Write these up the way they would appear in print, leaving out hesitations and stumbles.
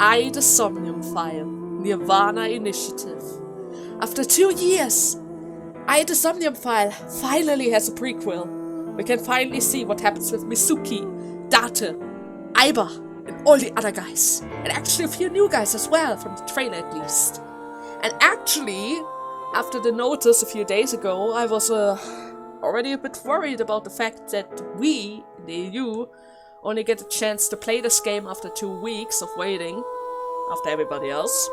I, the Somnium file, nirvanA Initiative. After 2 years, I, the Somnium file, finally has a prequel. We can finally see what happens with Mizuki, Date, Aiba, and all the other guys. And actually a few new guys as well, from the trailer at least. And actually, after the notice a few days ago, I was already a bit worried about the fact that we, in the EU, only get a chance to play this game after 2 weeks of waiting, after everybody else.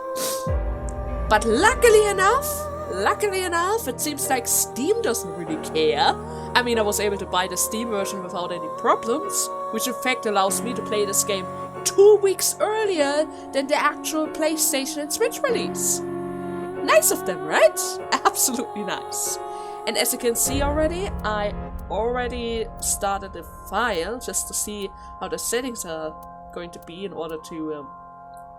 But luckily enough, it seems like Steam doesn't really care. I mean, I was able to buy the Steam version without any problems, which in fact allows me to play this game 2 weeks earlier than the actual PlayStation and Switch release. Nice of them, right? Absolutely nice. And as you can see already, I already started a file just to see how the settings are going to be in order to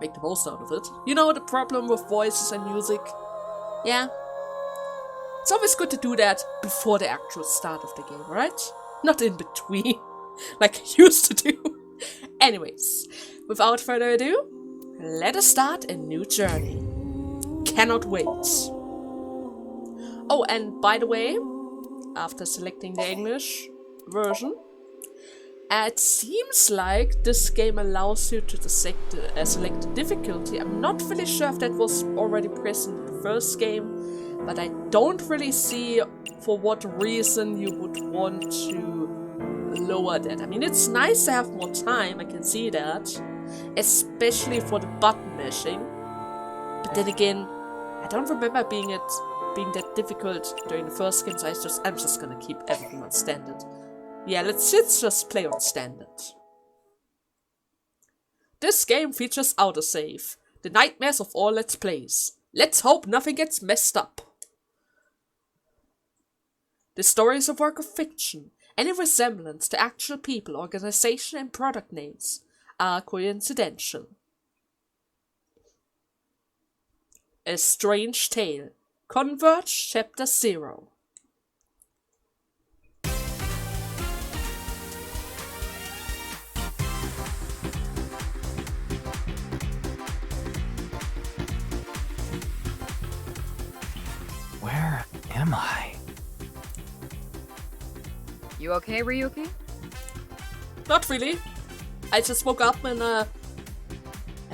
make the most out of it. You know, the problem with voices and music? Yeah. It's always good to do that before the actual start of the game, right? Not in between, like I used to do. Anyways, without further ado, let us start a new journey. Cannot wait. Oh, and by the way, after selecting the English version, it seems like this game allows you to select the difficulty. I'm not really sure if that was already present in the first game, but I don't really see for what reason you would want to lower that. I mean, it's nice to have more time, I can see that, especially for the button mashing. But then again, I don't remember being that difficult during the first game, so I'm just gonna keep everything on standard. Yeah, let's just play on standard. This game features autosave, the nightmares of all Let's Plays. Let's hope nothing gets messed up. The story is a work of fiction. Any resemblance to actual people, organization, and product names are coincidental. A Strange Tale. Converge Chapter 0. Where am I? You okay, Ryuki? Not really. I just woke up and am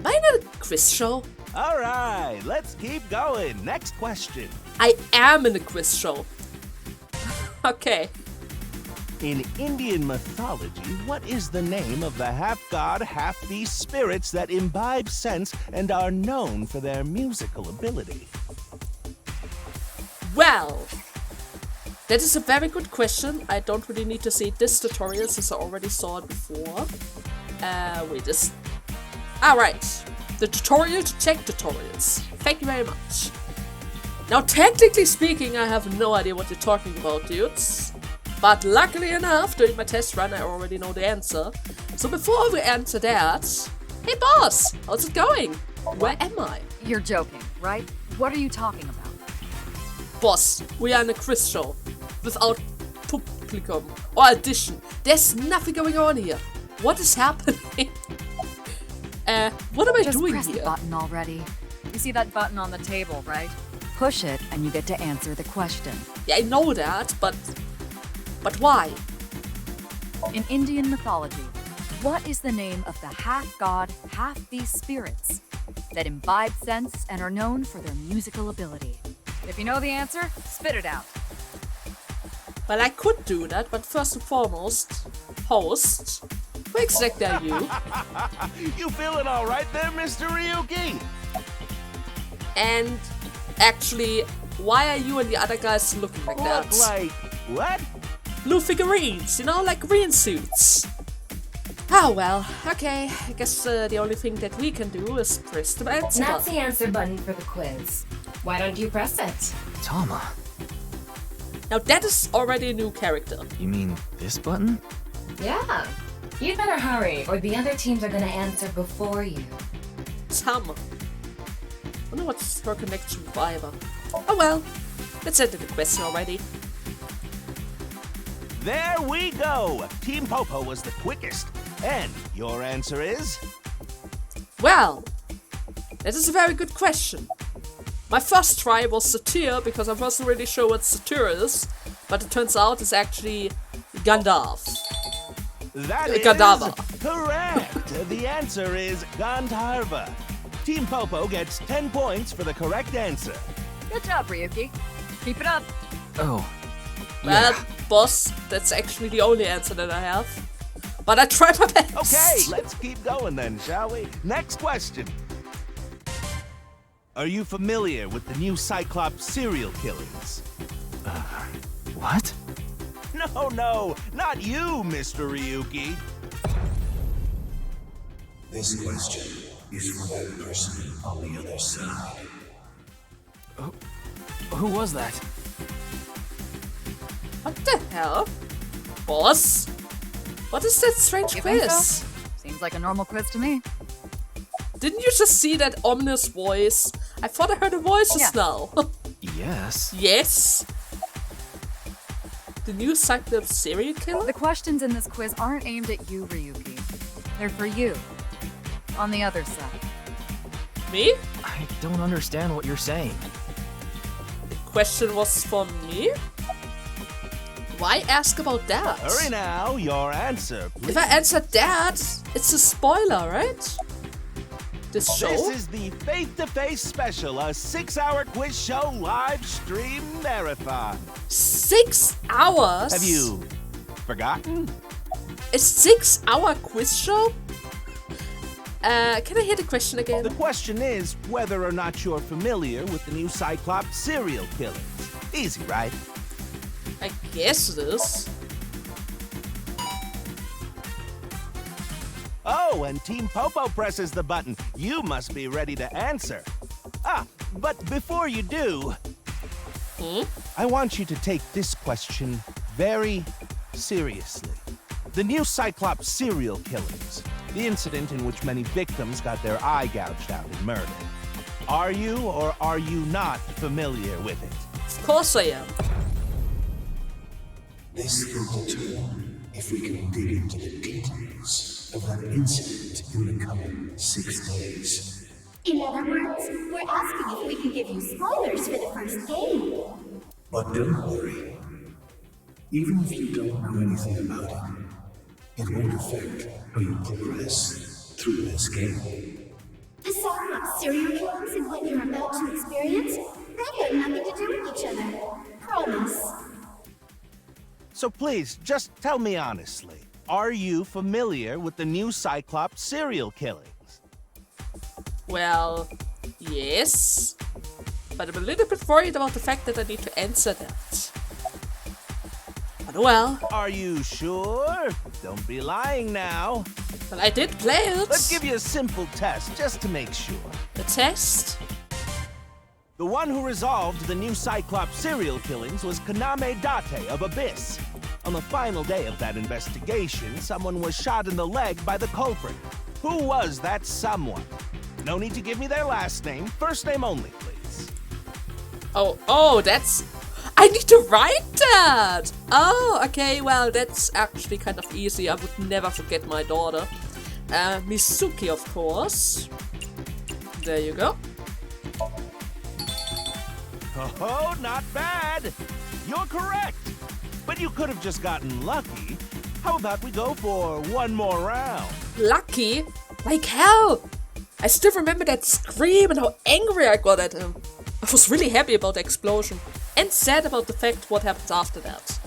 I in a quiz show? Alright, let's keep going. Next question. I am in a quiz show. Okay. In Indian mythology, what is the name of the half-god, half-beast spirits that imbibe sense and are known for their musical ability? Well, that is a very good question. I don't really need to see this tutorial since I already saw it before. Alright. The tutorial to check tutorials. Thank you very much. Now, technically speaking, I have no idea what you're talking about, dudes. But luckily enough, during my test run, I already know the answer. So before we answer that, hey boss, how's it going? Where am I? You're joking, right? What are you talking about? Boss, we are in a quiz show. Without publicum or addition. There's nothing going on here. What is happening? What am I doing Just press here? the button already. You see that button on the table, right? Push it and you get to answer the question. Yeah, I know that, but why? In Indian mythology, what is the name of the half-god, half-beast spirits that imbibe sense and are known for their musical ability? If you know the answer, spit it out. Well, I could do that, but first and foremost, host, who exactly are you? You feeling alright there, Mr. Ryuki? And actually, why are you and the other guys looking like that? Look like what? Blue figurines, you know, like green suits. Oh well, okay, I guess the only thing that we can do is press the answer That's button. the answer button for the quiz. Why don't you press it? Tama, Now that is already a new character. you mean this button? Yeah. You'd better hurry, or the other teams are gonna answer before you. Tama. I wonder what's her connection with Aiba. Oh well, let's enter the question already. There we go! Team Popo was the quickest. And your answer is? Well, That is a very good question. My first try was Satyr because I wasn't really sure what Satyr is, but it turns out it's actually Gandalf. That is Gandava. correct. The answer is Gandharva. Team Popo gets 10 points for the correct answer. Good job, Ryuki. Keep it up. Oh. Well, Yeah. boss, that's actually the only answer that I have. But I tried my best. Okay, let's keep going then, shall we? Next question. Are you familiar with the new Cyclops serial killings? What? No, not you, Mr. Ryuki. This question is for that person on the other side. Who was that? What the hell? Boss? What is that strange You think quiz? so? Seems like a normal quiz to me. Didn't you just see that ominous voice? I thought I heard a voice just now. Yes. Yes? The new Cyclops serial killer? The questions in this quiz aren't aimed at you, Ryuki. They're for you. On the other side. Me? I don't understand what you're saying. The question was for me? Why ask about that? Hurry now, your answer, please. If I answered that, it's a spoiler, right? This show? This is the Face to Face special, a 6-hour quiz show live stream marathon. 6 hours? Have you forgotten? A 6-hour quiz show? Can I hear the question again? The question is whether or not you're familiar with the new Cyclops serial killings. Easy, right? I guess it is. Oh, and Team Popo presses the button. You must be ready to answer. But before you do, I want you to take this question very seriously. The new Cyclops serial killings, the incident in which many victims got their eye gouged out and murdered. Are you or are you not familiar with it? Of course I am. This will determine if we can dig into the details of that incident in the coming 6 days. In other words, we're asking if we can give you spoilers for the first game. But don't worry. Even if you don't know anything about it, it won't affect how you progress through this game. The Cyclops serial killings and what you're about to experience, they have nothing to do with each other. Promise. So please, just tell me honestly, are you familiar with the new Cyclops serial killings? Well, yes. But I'm a little bit worried about the fact that I need to answer that. But well. Are you sure? Don't be lying now. Well, I did play it. Let's give you a simple test, just to make sure. The test? The one who resolved the new Cyclops serial killings was Kaname Date of Abyss. On the final day of that investigation, someone was shot in the leg by the culprit. Who was that someone? No need to give me their last name, first name only, please. Oh, that's... I need to write that! Oh, okay, well, that's actually kind of easy. I would never forget my daughter. Mizuki, of course. There you go. Oh, not bad. You're correct. But you could have just gotten lucky. How about we go for one more round? Lucky? Like hell! I still remember that scream and how angry I got at him. I was really happy about the explosion. And sad about the fact what happens after that.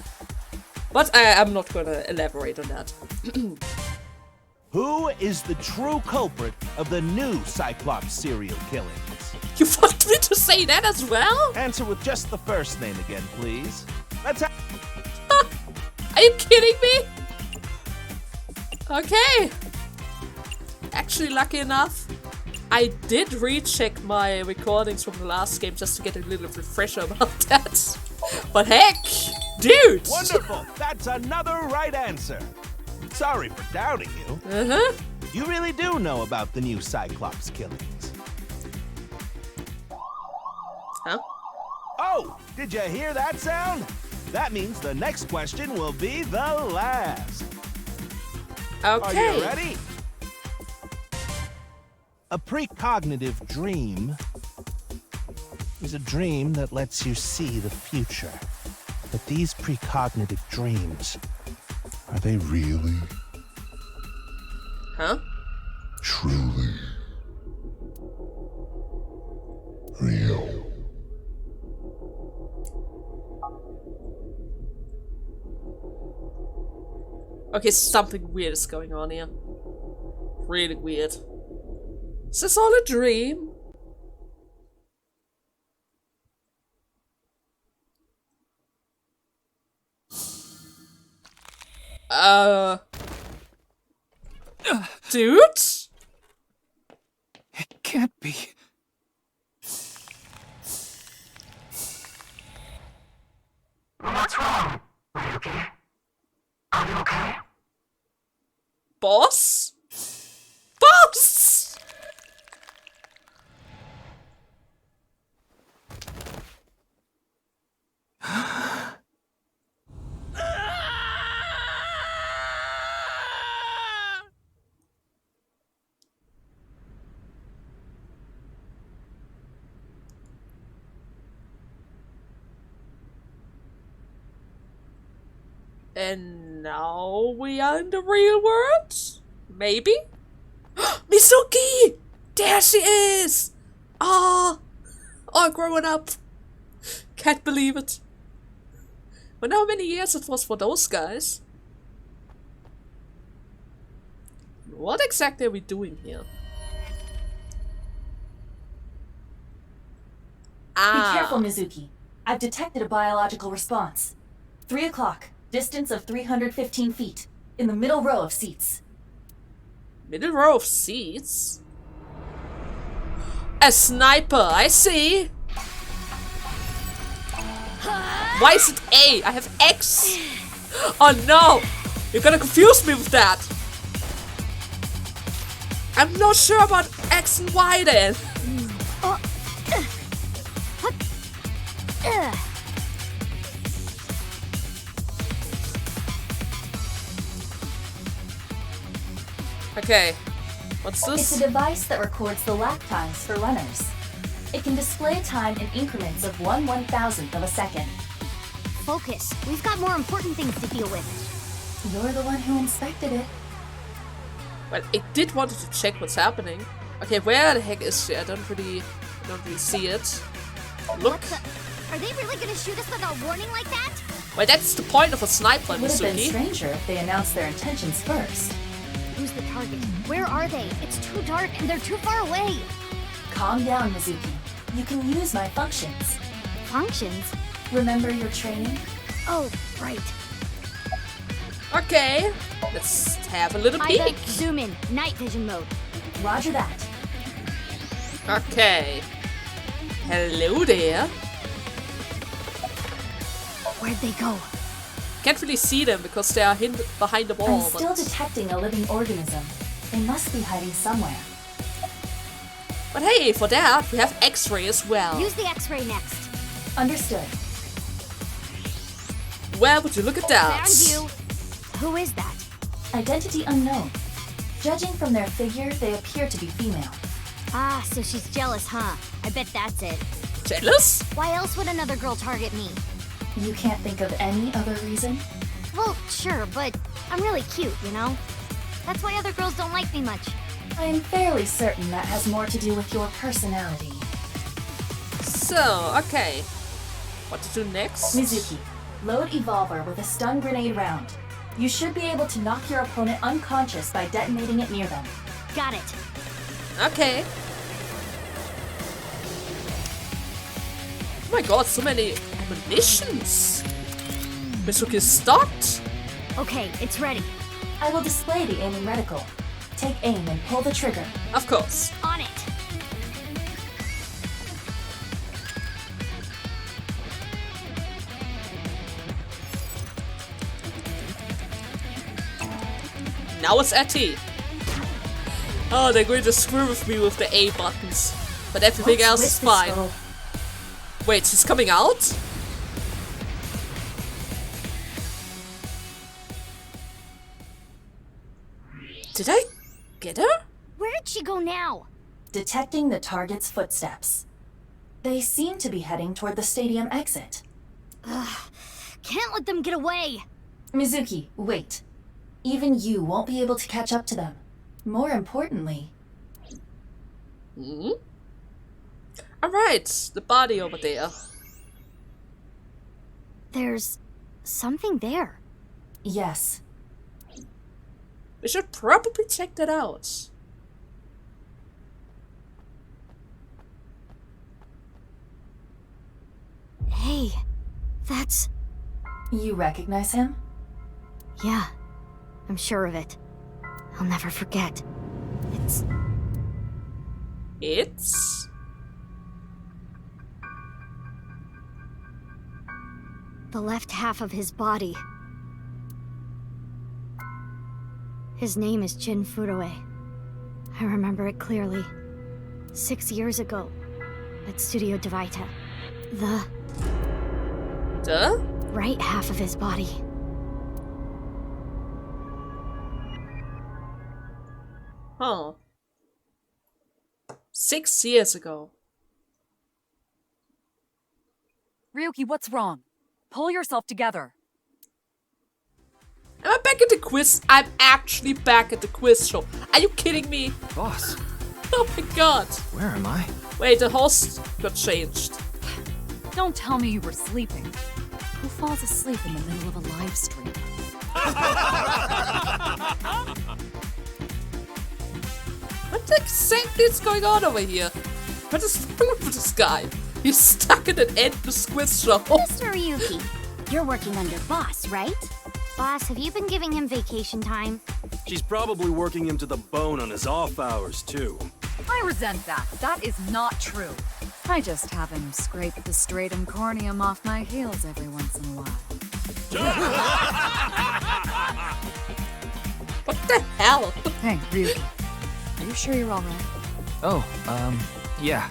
But I'm not gonna elaborate on that. Who is the true culprit of the new Cyclops serial killings? You want me to say that as well? Answer with just the first name again, please. Let's Are you kidding me? Okay. Actually, lucky enough, I did recheck my recordings from the last game just to get a little refresher about that. But heck, dude! Wonderful! That's another right answer. Sorry for doubting you. Uh-huh. You really do know about the new Cyclops killings. Huh? Oh, did you hear that sound? That means the next question will be the last. Okay. Are you ready? A precognitive dream is a dream that lets you see the future. But these precognitive dreams, are they really, Huh? Truly real? Okay, something weird is going on here. Really weird. Is this all a dream? Dude? It can't be. What's wrong? Are you okay? Are you okay? Boss? Boss! And now we are in the real world? Maybe? Mizuki! There she is! Ah! All growing up. Can't believe it. Wonder how many years it was for those guys. What exactly are we doing here? Be careful, Mizuki. I've detected a biological response. 3 o'clock, distance of 315 feet, in the middle row of seats. Middle row of seats? A sniper, I see! Why is it A? I have X! Oh no! You're gonna confuse me with that! I'm not sure about X and Y then! Okay, what's this? It's a device that records the lap times for runners. It can display time in increments of 1/1000th of a second. Focus. We've got more important things to deal with. You're the one who inspected it. Well, it did want to check what's happening. Okay, where the heck is she? I don't really see it. Look. Are they really gonna shoot us without warning like that? Well, that's the point of a sniper, It would have been Mizuki. stranger if they announced their intentions first. Who's the target? Where are they? It's too dark and they're too far away. Calm down, Mizuki. You can use my functions. Functions? Remember your training? Oh, right. Okay, let's have a little Ida, peek. zoom in. Night vision mode. Roger that. Okay. Hello there. Where'd they go? Can't really see them because they are hidden behind the I'm wall. still But, detecting a living organism. They must be hiding somewhere. but hey, for that, we have X-ray as well. Use the X-ray next. Understood. Well, would you look at that? Found you. Who is that? Identity unknown. Judging from their figure, they appear to be female. Ah, so she's jealous, huh? I bet that's it. Jealous? Why else would another girl target me? You can't think of any other reason? Well, sure, but I'm really cute, you know? That's why other girls don't like me much. I'm fairly certain that has more to do with your personality. So, okay. What to do next? Mizuki, load Evolver with a stun grenade round. You should be able to knock your opponent unconscious by detonating it near them. Got it. Okay. Oh my god, so many ammunitions. Mizuki is stocked. Okay, it's ready. I will display the aiming reticle. Take aim and pull the trigger. Of course. On it. Now it's at T. Oh, they're going to screw with me with the A buttons. But everything What's else with is this fine. girl? Wait, she's coming out? Did I get her? Where did she go now? detecting the target's footsteps. They seem to be heading toward the stadium exit. Ugh, can't let them get away. Mizuki, wait. Even you won't be able to catch up to them. More importantly... Alright, the body over there. There's something there. Yes. We should probably check that out. Hey, that's... You recognize him? Yeah, I'm sure of it. I'll never forget. It's... the left half of his body. His name is Jin Furue. I remember it clearly. 6 years ago, at Studio Devaita. The right half of his body. Huh. 6 years ago. Ryuki, what's wrong? Pull yourself together. Am I back at the quiz? I'm actually back at the quiz show. Are you kidding me? Boss, Oh my god. where am I? Wait, the host got changed. Don't tell me you were sleeping. Who falls asleep in the middle of a live stream? What the exactly is going on over here? What is wrong with this guy? He's stuck in an endless quiz show. Mr. Ryuki, you're working under Boss, right? Boss, have you been giving him vacation time? She's probably working him to the bone on his off hours, too. I resent that. That is not true. I just have him scrape the stratum corneum off my heels every once in a while. What the hell? Hey, Ryuki. Are you sure you're alright? Oh, yeah.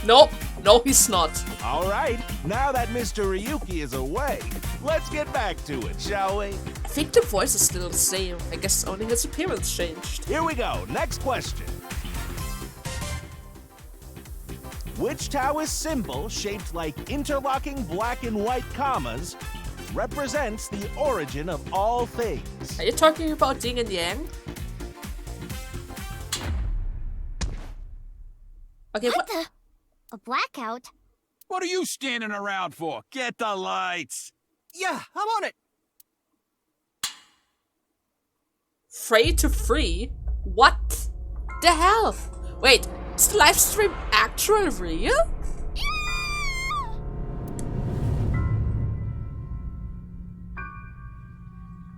Nope. No, he's not. All right, now that Mr. Ryuki is away, let's get back to it, shall we? I think the voice is still the same. I guess only his appearance changed. Here we go, next question. Which Taoist symbol, shaped like interlocking black and white commas, represents the origin of all things? Are you talking about yin and yang? Okay, What the? A blackout? What are you standing around for? Get the lights! Yeah, I'm on it! Frey to free? What the hell? Wait, is the live stream actual real?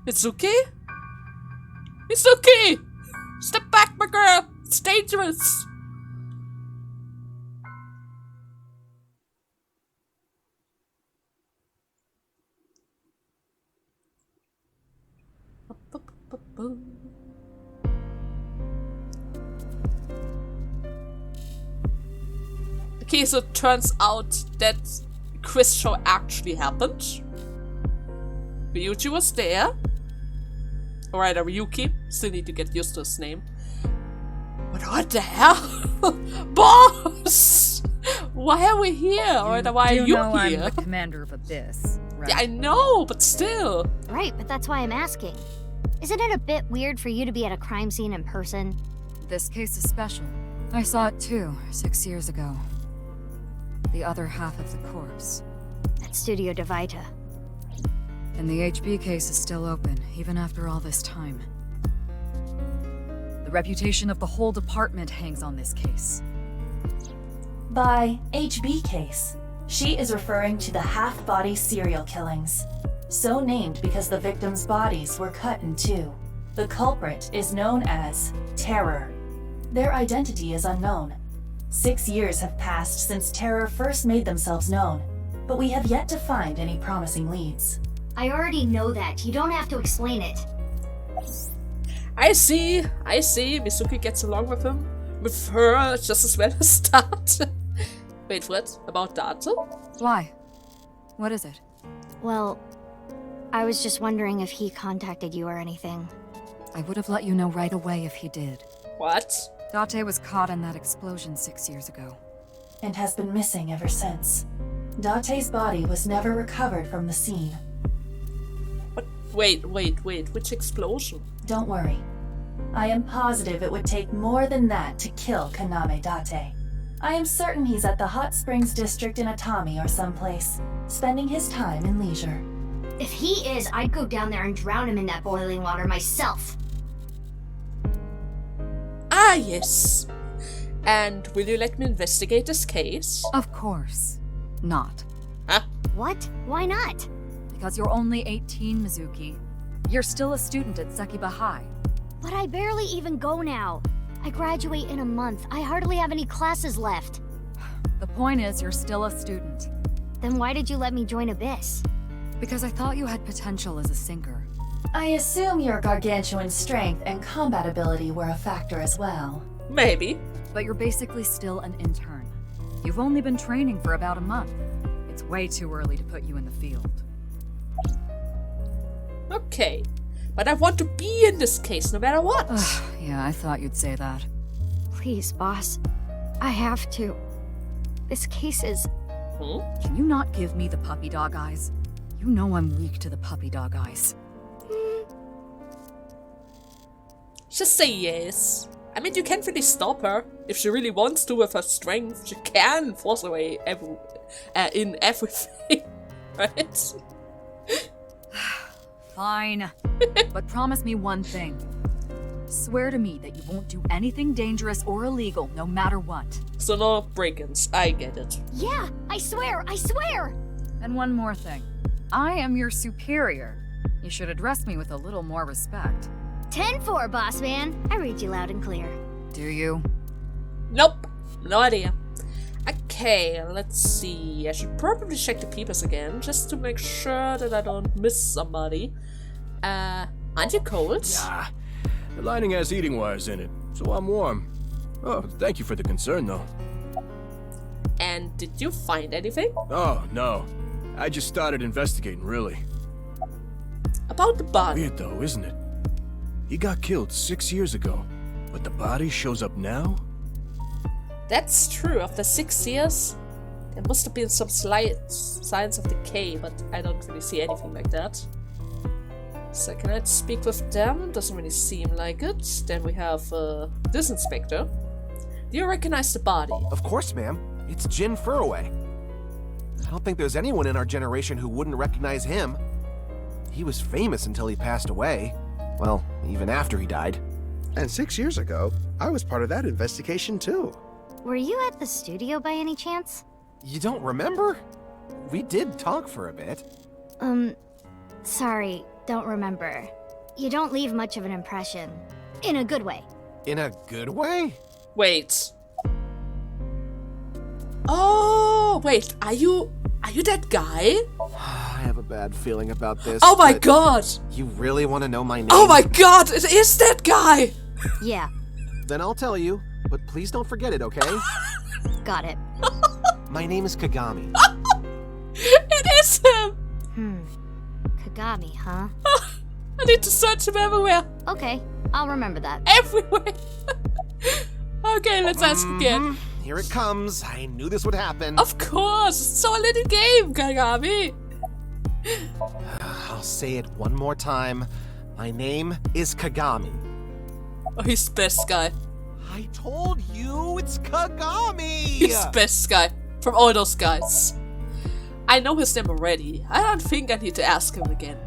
Mizuki? Mizuki! Step back, my girl! It's dangerous! Okay, so it turns out that quiz show actually happened. Ryuji was there. Alright, Ryuki. Still need to get used to his name. But what the hell? Boss! Why are we here? Or why are you know here? I'm the commander of Abyss, right? Yeah, I know, but still. Right, but that's why I'm asking. Isn't it a bit weird for you to be at a crime scene in person? This case is special. I saw it too, 6 years ago. The other half of the corpse. At Studio Devaita. And the HB case is still open, even after all this time. The reputation of the whole department hangs on this case. By HB case, she is referring to the half-body serial killings. So named because the victims' bodies were cut in two. The culprit is known as Terror. Their identity is unknown. 6 years have passed since Terror first made themselves known, but we have yet to find any promising leads. I already know that. You don't have to explain it. I see. Mizuki gets along with him. With her just as well as Data. Wait, what? About Data? Why? What is it? Well, I was just wondering if he contacted you or anything. I would have let you know right away if he did. What? Date was caught in that explosion 6 years ago. And has been missing ever since. Date's body was never recovered from the scene. But wait, which explosion? Don't worry. I am positive it would take more than that to kill Kaname Date. I am certain he's at the Hot Springs District in Atami or someplace, spending his time in leisure. If he is, I'd go down there and drown him in that boiling water myself. Ah, yes. And will you let me investigate this case? Of course. Not. Huh? What? Why not? Because you're only 18, Mizuki. You're still a student at Sekiba High. But I barely even go now. I graduate in a month. I hardly have any classes left. The point is, you're still a student. Then why did you let me join Abyss? Because I thought you had potential as a sinker. I assume your gargantuan strength and combat ability were a factor as well. Maybe. But you're basically still an intern. You've only been training for about a month. It's way too early to put you in the field. Okay. But I want to be in this case no matter what. Yeah, I thought you'd say that. Please, boss. I have to. This case is... Can you not give me the puppy dog eyes? You know I'm weak to the puppy dog eyes. Just say yes. I mean, you can't really stop her. If she really wants to with her strength, she can force her way in everything, right? Fine. But promise me one thing. Swear to me that you won't do anything dangerous or illegal, no matter what. So no break-ins, I get it. Yeah, I swear! And one more thing. I am your superior. You should address me with a little more respect. 10-4, boss man. I read you loud and clear. Do you? Nope, no idea. Okay, let's see. I should probably check the papers again, just to make sure that I don't miss somebody. Aren't you cold? Nah, the lining has heating wires in it, so I'm warm. Oh, thank you for the concern, though. And did you find anything? Oh, no. I just started investigating, really. About the body. Weird, though, isn't it? He got killed 6 years ago, but the body shows up now? That's true. After 6 years, there must have been some slight signs of decay, but I don't really see anything like that. So can I speak with them? Doesn't really seem like it. Then we have this inspector. Do you recognize the body? Of course, ma'am. It's Jin Furroway. I don't think there's anyone in our generation who wouldn't recognize him. He was famous until he passed away. Well, even after he died. And 6 years ago, I was part of that investigation too. Were you at the studio by any chance? You don't remember? We did talk for a bit. Sorry, don't remember. You don't leave much of an impression. In a good way. In a good way? Wait. Oh, wait, are you that guy? I have a bad feeling about this. Oh my god! You really want to know my name? Oh my god, it is that guy! Yeah. Then I'll tell you, but please don't forget it, okay? Got it. My name is Kagami. It is him! Kagami, huh? I need to search him everywhere. Okay, I'll remember that. Everywhere! Okay, let's ask again. Here it comes. I knew this would happen. Of course! It's so a little game, Kagami! I'll say it one more time. My name is Kagami. Oh, he's the best guy. I told you it's Kagami! He's the best guy from all those guys. I know his name already. I don't think I need to ask him again.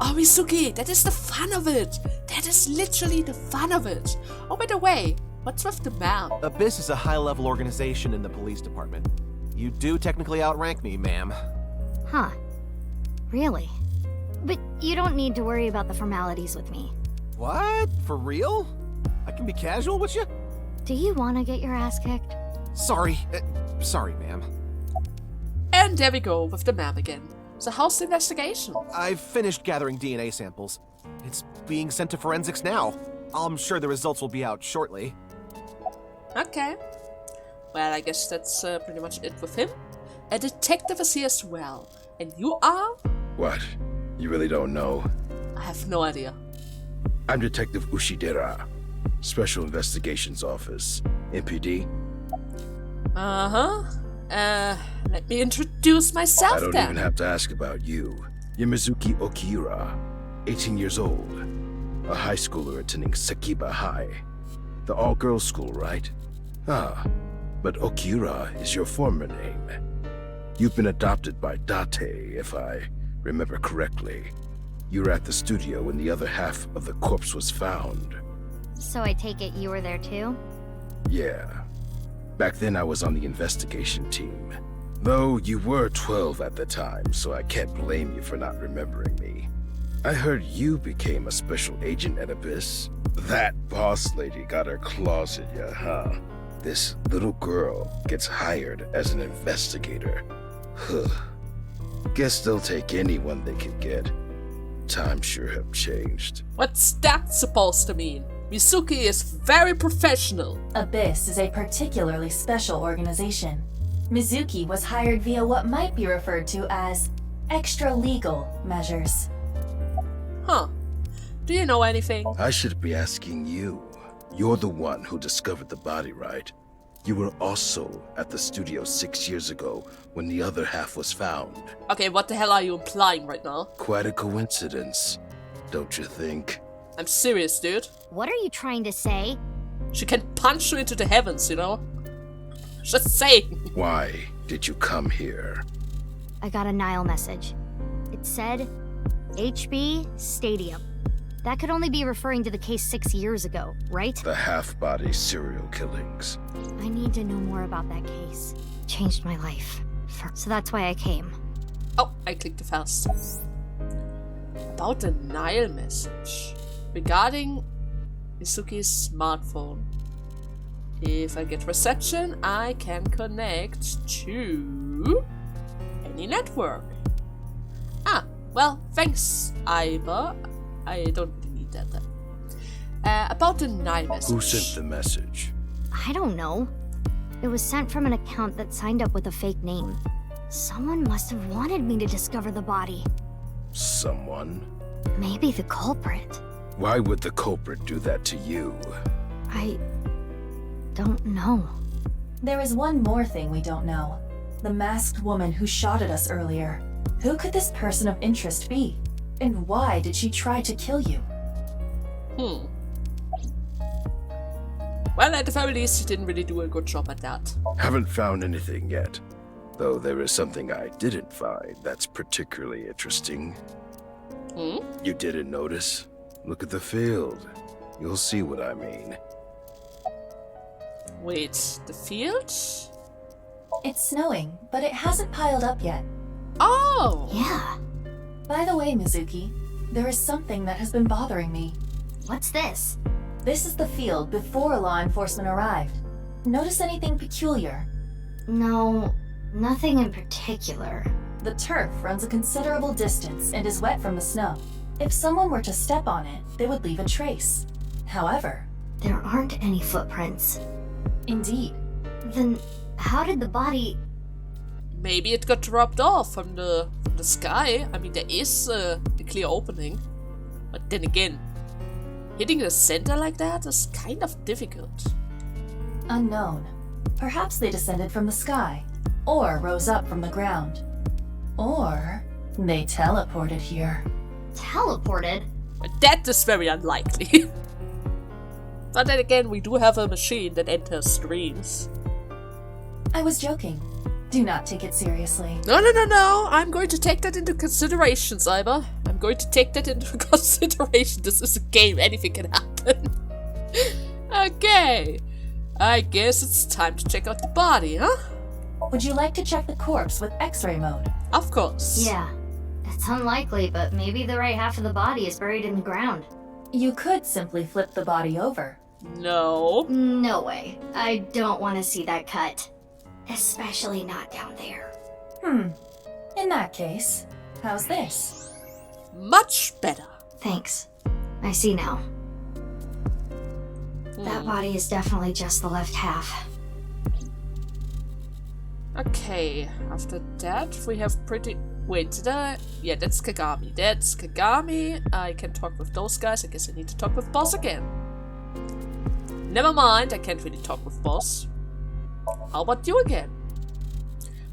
Oh, Mizuki, that is the fun of it. That is literally the fun of it. Oh, by the way, what's with the map? Abyss is a high-level organization in the police department. You do technically outrank me, ma'am. Huh. Really? But you don't need to worry about the formalities with me. What? For real? I can be casual with you? Do you want to get your ass kicked? Sorry. Sorry, ma'am. And there we go with the map again. So how's the investigation? I've finished gathering DNA samples. It's being sent to forensics now. I'm sure the results will be out shortly. Okay. Well, I guess that's pretty much it with him. A detective is here as well. And you are? What? You really don't know? I have no idea. I'm Detective Ushidera. Special Investigations Office. MPD? Let me introduce myself I don't then. even have to ask about you. You're Mizuki Okira, 18 years old. A high schooler attending Sakiba High. The all-girls school, right? Ah, but Okira is your former name. You've been adopted by Date, if I remember correctly. You were at the studio when the other half of the corpse was found. So I take it you were there too? Yeah. Back then I was on the investigation team. Though you were 12 at the time, so I can't blame you for not remembering me. I heard you became a special agent at Abyss. That boss lady got her claws in ya, huh? This little girl gets hired as an investigator. Huh. Guess they'll take anyone they can get. Times sure have changed. What's that supposed to mean? Mizuki is very professional. Abyss is a particularly special organization. Mizuki was hired via what might be referred to as extra-legal measures. Huh. Do you know anything? I should be asking you. You're the one who discovered the body, right? You were also at the studio 6 years ago when the other half was found. Okay, what the hell are you implying right now? Quite a coincidence, don't you think? I'm serious, dude. What are you trying to say? She can punch you into the heavens, you know? Just saying. Why did you come here? I got a Nile message. It said, HB Stadium. That could only be referring to the case 6 years ago, right? The half-body serial killings. I need to know more about that case. Changed my life. So that's why I came. Oh, I clicked too fast. About the Nile message. Regarding Mizuki's smartphone. If I get reception, I can connect to any network. Ah, well, thanks, Iva. I don't need that then. About the Nile message. Who sent the message? I don't know. It was sent from an account that signed up with a fake name. Someone must have wanted me to discover the body. Someone? Maybe the culprit. Why would the culprit do that to you? I don't know. There is one more thing we don't know. The masked woman who shot at us earlier. Who could this person of interest be? And why did she try to kill you? Well, at the very least, she didn't really do a good job at that. Haven't found anything yet. Though there is something I didn't find that's particularly interesting. You didn't notice? Look at the field. You'll see what I mean. Wait, the field? It's snowing, but it hasn't piled up yet. Oh! Yeah. By the way, Mizuki, there is something that has been bothering me. What's this? This is the field before law enforcement arrived. Notice anything peculiar? No, nothing in particular. The turf runs a considerable distance and is wet from the snow. If someone were to step on it, they would leave a trace. However, there aren't any footprints. Indeed. Then how did the body... Maybe it got dropped off from the sky. I mean, there is a clear opening. But then again, hitting the center like that is kind of difficult. Unknown. Perhaps they descended from the sky, or rose up from the ground. Or they teleported here. Teleported? But that is very unlikely. But then again, we do have a machine that enters streams. I was joking. Do not take it seriously. No. I'm going to take that into consideration, Cyber. I'm going to take that into consideration. This is a game. Anything can happen. Okay. I guess it's time to check out the body, huh? Would you like to check the corpse with X-ray mode? Of course. Yeah. It's unlikely, but maybe the right half of the body is buried in the ground. You could simply flip the body over. No. No way. I don't want to see that cut. Especially not down there. In that case, how's this? Much better. Thanks. I see now. That body is definitely just the left half. Okay, after that we have pretty... Wait, did I... Yeah, that's Kagami. That's Kagami. I can talk with those guys. I guess I need to talk with Boss again. Never mind, I can't really talk with boss. How about you again?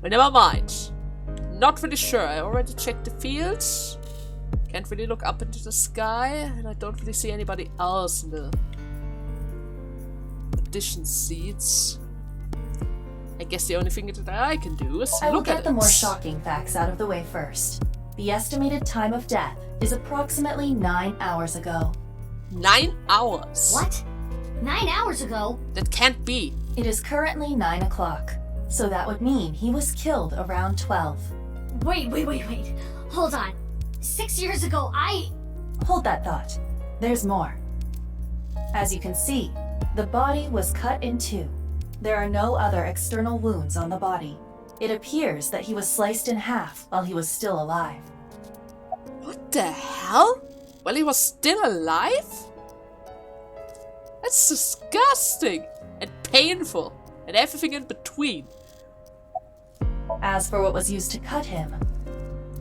Well, never mind. Not really sure. I already checked the fields. Can't really look up into the sky, and I don't really see anybody else in the audition seats. I guess the only thing that I can do is I will look at get the more shocking facts out of the way first. The estimated time of death is approximately 9 hours ago. 9 hours? What? 9 hours ago? That can't be. It is currently 9 o'clock, so that would mean he was killed around 12. Wait. Hold on. 6 years ago, Hold that thought. There's more. As you can see, the body was cut in two. There are no other external wounds on the body. It appears that he was sliced in half while he was still alive. What the hell? While he was still alive? That's disgusting and painful and everything in between. As for what was used to cut him,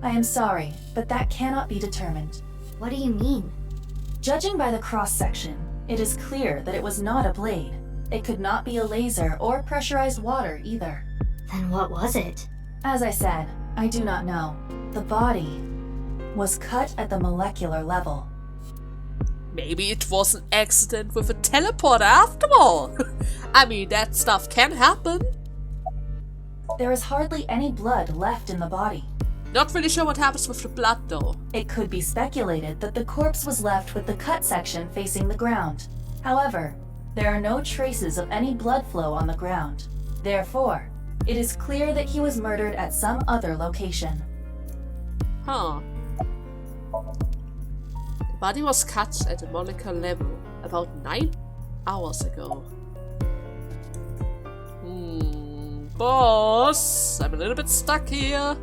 I am sorry, but that cannot be determined. What do you mean? Judging by the cross-section, it is clear that it was not a blade. It could not be a laser or pressurized water either. Then what was it? As I said, I do not know. The body was cut at the molecular level. Maybe it was an accident with a teleporter after all. I mean, that stuff can happen. There is hardly any blood left in the body. Not really sure what happens with the blood though. It could be speculated that the corpse was left with the cut section facing the ground. However, there are no traces of any blood flow on the ground. Therefore, it is clear that he was murdered at some other location. Huh. The body was cut at a molecular level about 9 hours ago. Boss, I'm a little bit stuck here.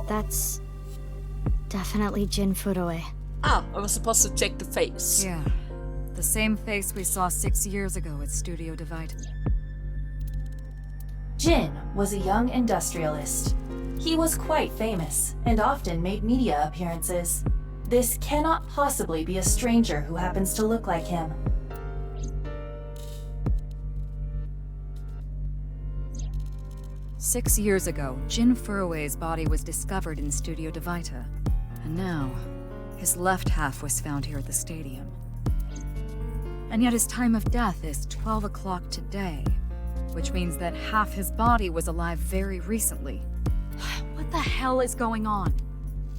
That's definitely Jin Furoe. Ah, I was supposed to check the face. Yeah, the same face we saw 6 years ago at Studio Divide. Jin was a young industrialist. He was quite famous and often made media appearances. This cannot possibly be a stranger who happens to look like him. "6 years ago, Jin Furoe's body was discovered in Studio Divita, and now his left half was found here at the stadium. And yet his time of death is 12 o'clock today, which means that half his body was alive very recently. What the hell is going on?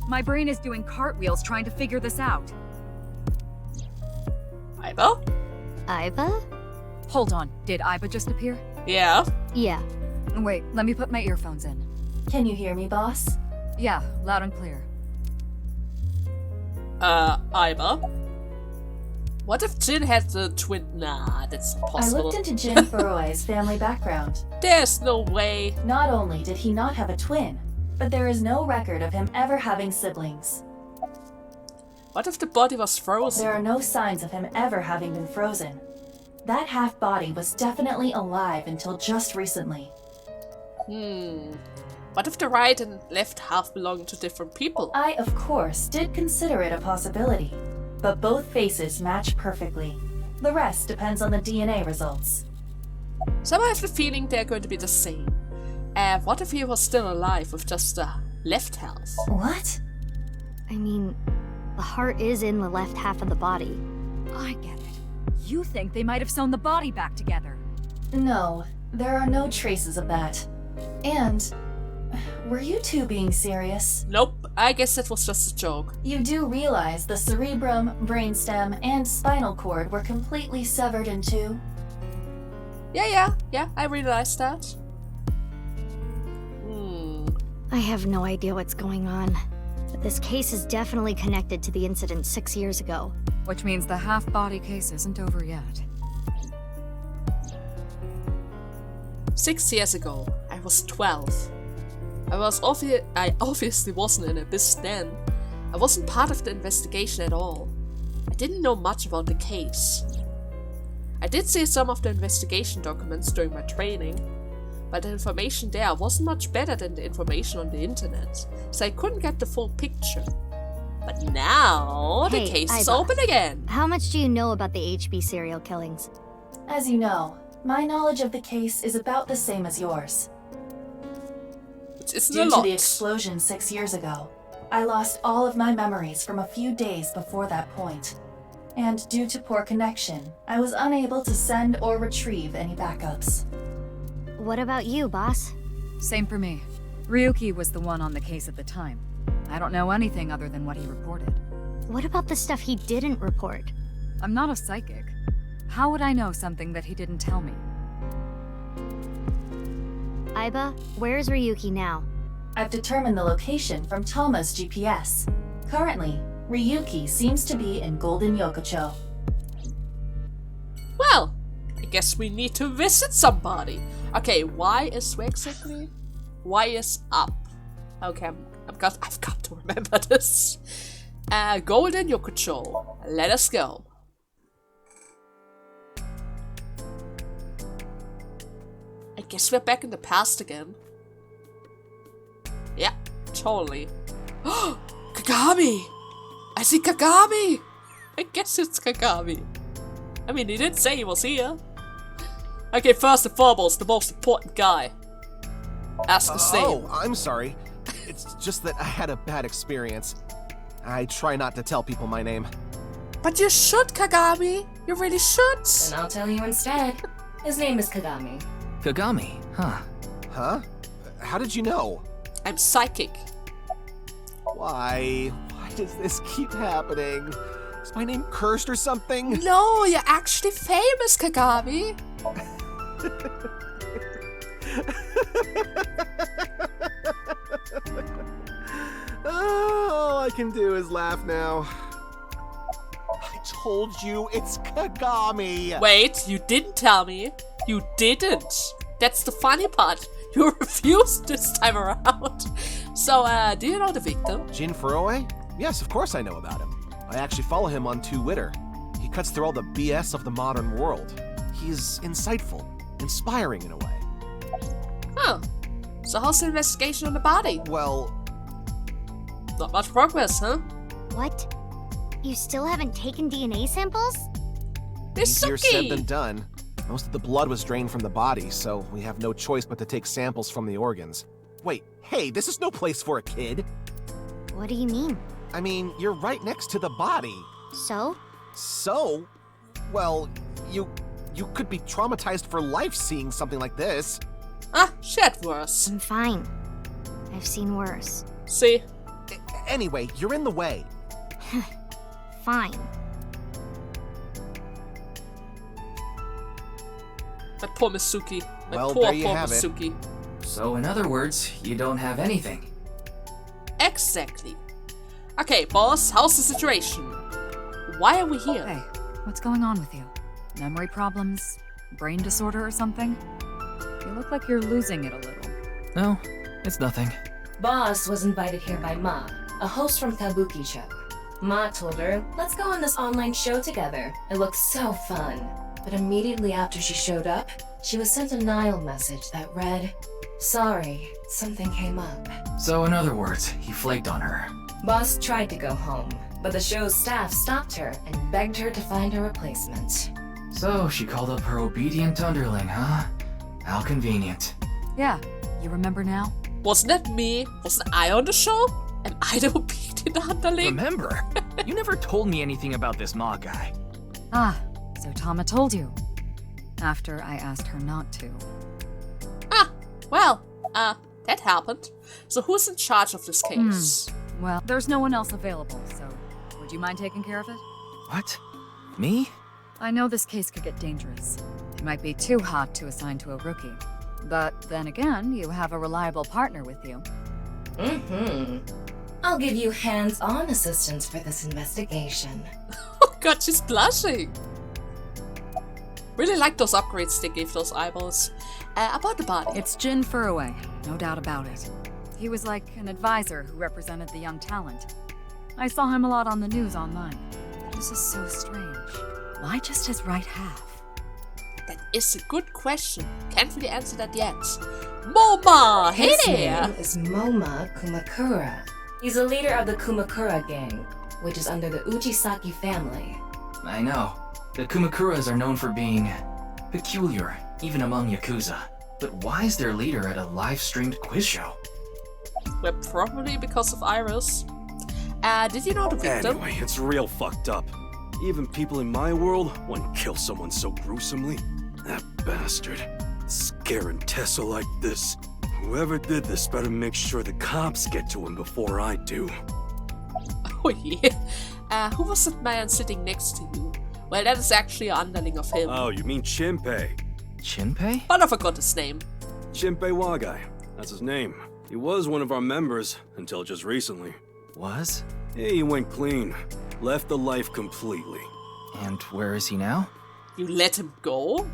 My brain is doing cartwheels trying to figure this out. Aiba? Aiba? Hold on, did Aiba just appear? Yeah. Yeah. Wait, let me put my earphones in. Can you hear me, boss? Yeah, loud and clear. Aiba? What if Jin had the twin? Nah, that's impossible. I looked into Jin Furoe's family background. There's no way. Not only did he not have a twin, but there is no record of him ever having siblings. What if the body was frozen? There are no signs of him ever having been frozen. That half body was definitely alive until just recently. What if the right and left half belong to different people? I, of course, did consider it a possibility, but both faces match perfectly. The rest depends on the DNA results. So I have the feeling they're going to be the same. What if he was still alive with just the left half? What? I mean, the heart is in the left half of the body. I get it. You think they might have sewn the body back together? No, there are no traces of that. And, were you two being serious? Nope, I guess that was just a joke. You do realize the cerebrum, brainstem, and spinal cord were completely severed in two? Yeah, I realized that. I have no idea what's going on, but this case is definitely connected to the incident 6 years ago. Which means the half-body case isn't over yet. 6 years ago, I was 12. I obviously wasn't in Abyss then. I wasn't part of the investigation at all. I didn't know much about the case. I did see some of the investigation documents during my training, but the information there wasn't much better than the information on the internet, so I couldn't get the full picture. But now the Hey, case is Aiba. open again. How much do you know about the HB serial killings? As you know, my knowledge of the case is about the same as yours. It's Due to the explosion 6 years ago, I lost all of my memories from a few days before that point. And due to poor connection, I was unable to send or retrieve any backups. What about you, boss? Same for me. Ryuki was the one on the case at the time. I don't know anything other than what he reported. What about the stuff he didn't report? I'm not a psychic. How would I know something that he didn't tell me? Aiba, where's Ryuki now? I've determined the location from Toma's GPS. Currently, Ryuki seems to be in Golden Yokocho. Well, I guess we need to visit somebody. Okay, Y is where exactly? Y is up. Okay, I've got to remember this. Golden Yokocho. Let us go. I guess we're back in the past again. Yeah, totally. Kagami! I see Kagami! I guess it's Kagami. I mean, he didn't say he was here. Okay, first and foremost, the most important guy. Ask his name. Oh, I'm sorry. It's just that I had a bad experience. I try not to tell people my name. But you should, Kagami. You really should. Then I'll tell you instead. His name is Kagami. Kagami, huh? Huh? How did you know? I'm psychic. Why? Why does this keep happening? Is my name cursed or something? No, you're actually famous, Kagami. All I can do is laugh now. I told you it's Kagami. Wait, you didn't tell me. You didn't. That's the funny part. You refused this time around. So, do you know the victim? Jin Furue? Yes, of course I know about him. I actually follow him on Twitter. He cuts through all the BS of the modern world. He's insightful, inspiring in a way. Huh. So how's the investigation on the body? Well... Not much progress, huh? What? You still haven't taken DNA samples? Easier said than done. Most of the blood was drained from the body, so we have no choice but to take samples from the organs. Wait, hey, this is no place for a kid. What do you mean? I mean, you're right next to the body. So? So? Well, you could be traumatized for life seeing something like this. Ah, shit, worse. I'm fine. I've seen worse. See? Anyway, you're in the way. Fine. My poor Mizuki. My Well, poor there you have Mizuki. So in other words, you don't have anything. Exactly. Okay, boss, how's the situation? Why are we here? Hey, what's going on with you? Memory problems? Brain disorder or something? You look like you're losing it a little. No, it's nothing. Boss was invited here by Ma, a host from Kabuki show. Ma told her, let's go on this online show together. It looks so fun. But immediately after she showed up, she was sent a Nile message that read, sorry, something came up. So in other words, he flaked on her. Boss tried to go home, but the show's staff stopped her and begged her to find a replacement. So she called up her obedient underling, huh? How convenient. Yeah, you remember now? Wasn't that me? Wasn't I on the show? And I the obedient underling? Remember? You never told me anything about this Ma guy. Ah, so Tama told you. After I asked her not to. Ah, well, that happened. So who's in charge of this case? Well, there's no one else available, so would you mind taking care of it? What? Me? I know this case could get dangerous. It might be too hot to assign to a rookie. But then again, you have a reliable partner with you. I'll give you hands-on assistance for this investigation. Oh god, she's blushing. Really like those upgrades they gave those eyeballs. About the body. It's Jin Furue, no doubt about it. He was like an advisor who represented the young talent. I saw him a lot on the news online. This is so strange. Why just his right half? That is a good question. Can't really answer that yet. Moma, hey His there! name is Moma Kumakura. He's the leader of the Kumakura gang, which is under the Ujisaki family. I know. The Kumakuras are known for being peculiar, even among Yakuza. But why is their leader at a live-streamed quiz show? Well, probably because of Iris. Did you know the victim? Anyway, it's real fucked up. Even people in my world wouldn't kill someone so gruesomely. That bastard. Scaring Tessa like this. Whoever did this better make sure the cops get to him before I do. Oh yeah. Who was that man sitting next to you? Well, that is actually an underling of him. Oh, you mean Shinpei? Shinpei? But I forgot his name. Shinpei Wagai. That's his name. He was one of our members until just recently. Was? Yeah, he went clean. Left the life completely. And where is he now? You let him go?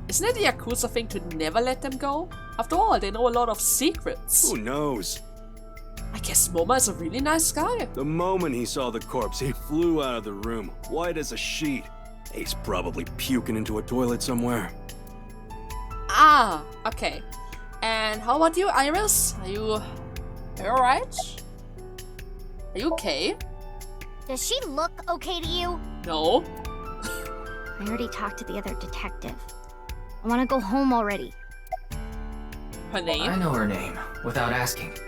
Isn't it the Yakuza thing to never let them go? After all, they know a lot of secrets. Who knows? I guess Moma is a really nice guy. The moment he saw the corpse, he flew out of the room, white as a sheet. He's probably puking into a toilet somewhere. Ah, okay. And how about you, Iris? Are you alright? Are you okay? Does she look okay to you? No. I already talked to the other detective. I want to go home already. Her name? I know her name, without asking.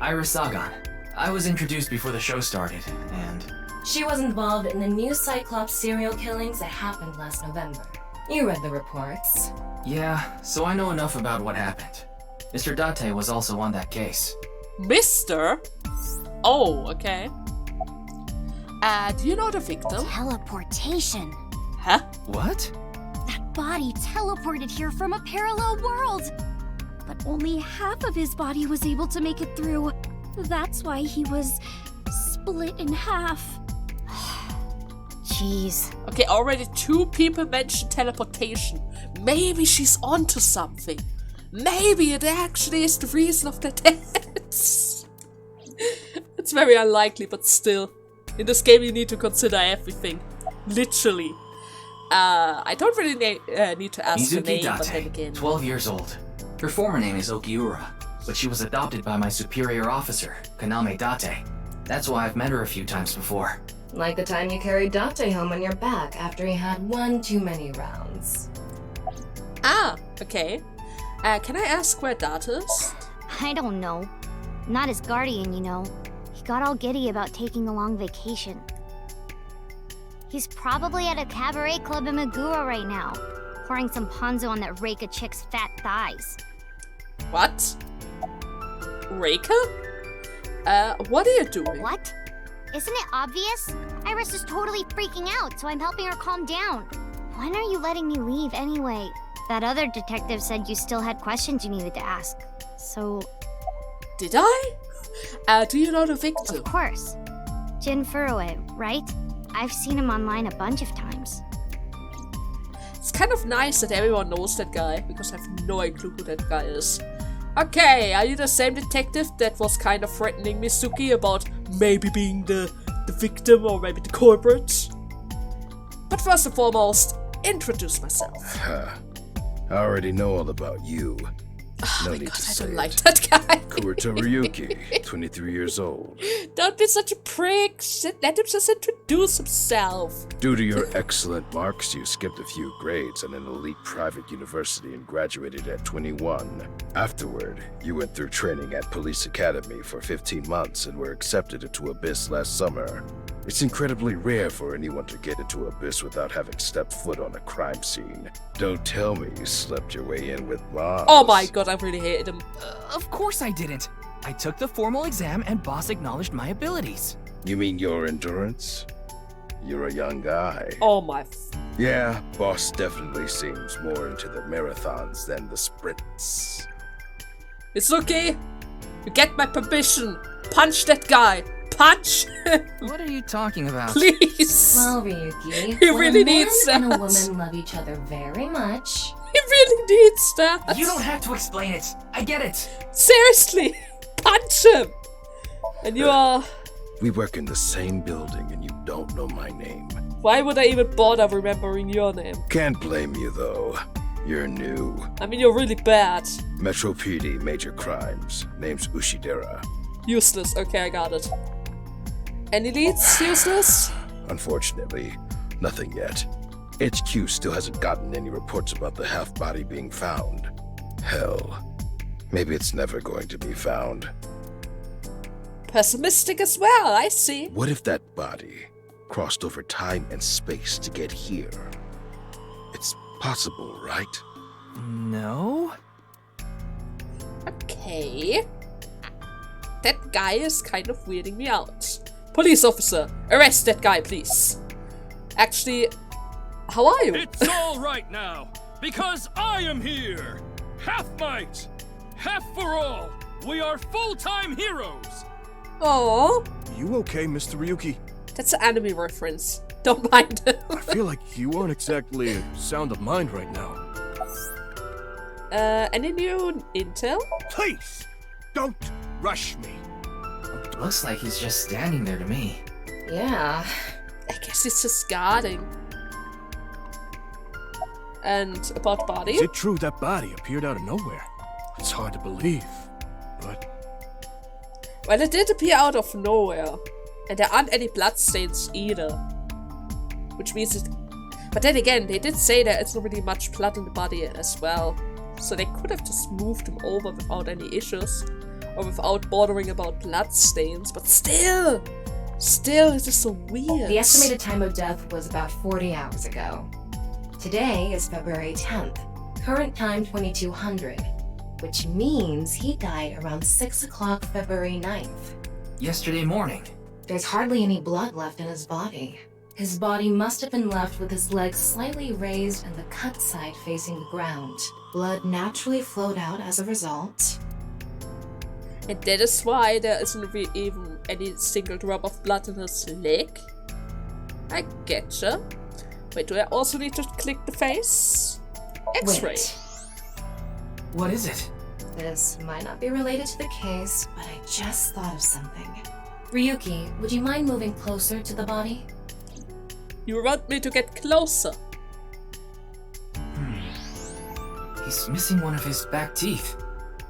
Iris Sagan. I was introduced before the show started, and... She was involved in the new Cyclops serial killings that happened last November. You read the reports. Yeah, so I know enough about what happened. Mr. Date was also on that case. Mr.? Oh, okay. Do you know the victim? Teleportation. Huh? What? That body teleported here from a parallel world. But only half of his body was able to make it through. That's why he was split in half. Jeez. Okay, already 2 people mentioned teleportation. Maybe she's onto something. Maybe it actually is the reason of their deaths. It's very unlikely, but still. In this game you need to consider everything. Literally. I don't really need to ask her Mizuki name, but then Date, again... 12 years old. Her former name is Okiura, but she was adopted by my superior officer, Kaname Date. That's why I've met her a few times before. Like the time you carried Date home on your back after he had one too many rounds. Ah, okay. Can I ask where Date is? I don't know. Not his guardian, you know. He got all giddy about taking a long vacation. He's probably at a cabaret club in Meguro right now, pouring some ponzu on that Reika chick's fat thighs. What? Reika? What are you doing? What? Isn't it obvious? Iris is totally freaking out, so I'm helping her calm down. When are you letting me leave anyway? That other detective said you still had questions you needed to ask. So... Did I? Do you know the victim? Of course. Jin Furue, right? I've seen him online a bunch of times. It's kind of nice that everyone knows that guy, because I have no clue who that guy is. Okay, are you the same detective that was kind of threatening Mizuki about maybe being the victim or maybe the culprit? But first and foremost, introduce myself. I already know all about you. Oh no my need god, to I say don't like it. that guy. Kurita Ryuki, 23 years old. Don't be such a prick. Let him just introduce himself. Due to your excellent marks, you skipped a few grades at an elite private university and graduated at 21. Afterward, you went through training at Police Academy for 15 months and were accepted into Abyss last summer. It's incredibly rare for anyone to get into Abyss without having stepped foot on a crime scene. Don't tell me you slept your way in with Boss. Oh my god, I really hated him. Of course I didn't. I took the formal exam and Boss acknowledged my abilities. You mean your endurance? You're a young guy. Oh my... Yeah, Boss definitely seems more into the marathons than the sprints. Mizuki, you get my permission. Punch that guy. Punch! What are you talking about? Please! Well, Ryuki, He when really a man needs and a that. woman love each other very much. He really needs that. You don't have to explain it. I get it. Seriously! Punch him! And you are... We work in the same building and you don't know my name. Why would I even bother remembering your name? Can't blame you though. You're new. I mean, you're really bad. Metro PD, major crimes. Name's Ushidera. Useless. Okay, I got it. Any leads? Useless? Unfortunately, nothing yet. HQ still hasn't gotten any reports about the half-body being found. Hell, maybe it's never going to be found. Pessimistic as well, I see. What if that body crossed over time and space to get here? It's possible, right? No? Okay. That guy is kind of weirding me out. Police officer, arrest that guy, please. Actually, how are you? It's all right now, because I am here. Half might, half for all. We are full-time heroes. Oh. You okay, Mr. Ryuki? That's an anime reference. Don't mind it. I feel like you aren't exactly sound of mind right now. Any new intel? Please, don't rush me. Looks like he's just standing there to me. Yeah. I guess it's just guarding. And about body? Is it true that body appeared out of nowhere? It's hard to believe, but... Well, it did appear out of nowhere. And there aren't any bloodstains either. Which means it... But then again, they did say that it's not really much blood in the body as well. So they could have just moved him over without any issues. Or without bothering about bloodstains. But still! Still, it's just so weird. The estimated time of death was about 40 hours ago. Today is February 10th. Current time 2200. Which means he died around 6 o'clock February 9th. Yesterday morning. There's hardly any blood left in his body. His body must have been left with his legs slightly raised and the cut side facing the ground. Blood naturally flowed out as a result. And that is why there isn't really even any single drop of blood in his leg. I getcha. Wait, do I also need to click the face? X-ray. Wait. What is it? This might not be related to the case, but I just thought of something. Ryuki, would you mind moving closer to the body? You want me to get closer? He's missing one of his back teeth.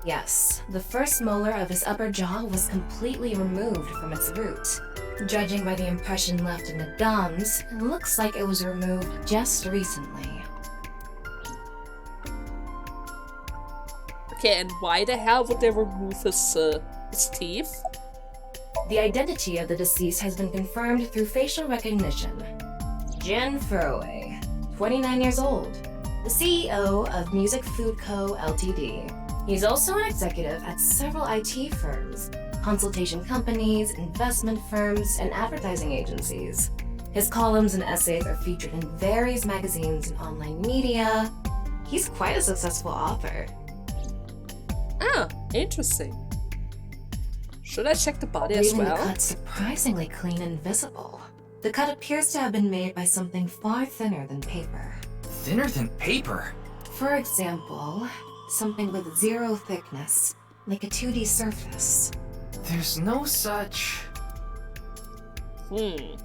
Yes, the first molar of his upper jaw was completely removed from its root. Judging by the impression left in the gums, it looks like it was removed just recently. Okay, and why the hell would they remove his teeth? The identity of the deceased has been confirmed through facial recognition. Jin Furue, 29 years old, the CEO of Music Food Co. Ltd. He's also an executive at several IT firms, consultation companies, investment firms, and advertising agencies. His columns and essays are featured in various magazines and online media. He's quite a successful author. Ah, interesting. Should I check the body as Leaving well? the cut surprisingly clean and visible. The cut appears to have been made by something far thinner than paper. Thinner than paper? For example, something with zero thickness, like a 2D surface. There's no such...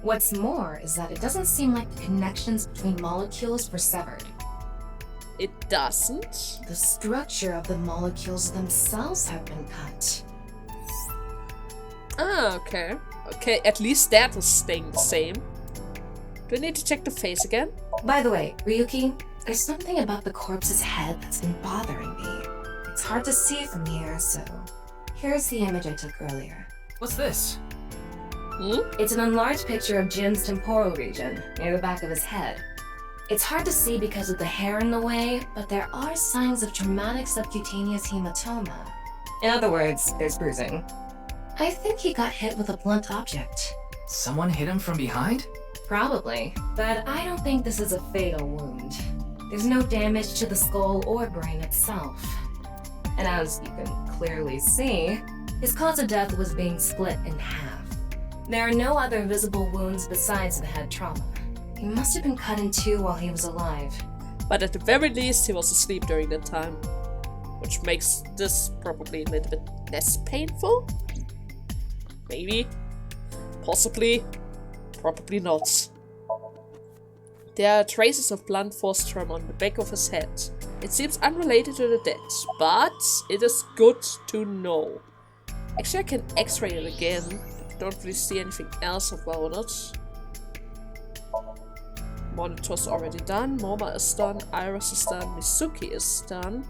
What's more is that it doesn't seem like the connections between molecules were severed. It doesn't? The structure of the molecules themselves have been cut. Ah, okay. Okay, at least that was staying the same. Do I need to check the face again? By the way, Ryuki, there's something about the corpse's head that's been bothering me. It's hard to see from here, so here's the image I took earlier. What's this? It's an enlarged picture of Jin's temporal region, near the back of his head. It's hard to see because of the hair in the way, but there are signs of traumatic subcutaneous hematoma. In other words, there's bruising. I think he got hit with a blunt object. Someone hit him from behind? Probably, but I don't think this is a fatal wound. There's no damage to the skull or brain itself. And as you can clearly see, his cause of death was being split in half. There are no other visible wounds besides the head trauma. He must have been cut in two while he was alive. But at the very least, he was asleep during that time. Which makes this probably a little bit less painful? Maybe. Possibly. Probably not. There are traces of blunt force trauma on the back of his head. It seems unrelated to the death, but it is good to know. Actually, I can X-ray it again. Don't really see anything else about it. Monitor's already done. Moma is done. Iris is done. Mizuki is done.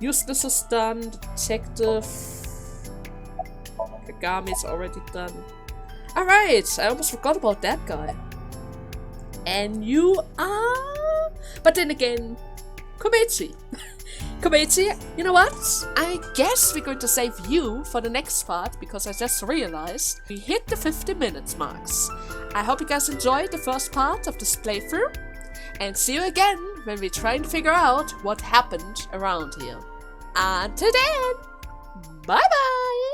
Useless is done. Detective. Kagami is already done. Alright, I almost forgot about that guy. And you are... But then again, Komechi. Komechi, you know what? I guess we're going to save you for the next part, because I just realized we hit the 50 minutes marks. I hope you guys enjoyed the first part of this playthrough, and see you again when we try and figure out what happened around here. Until then, bye bye!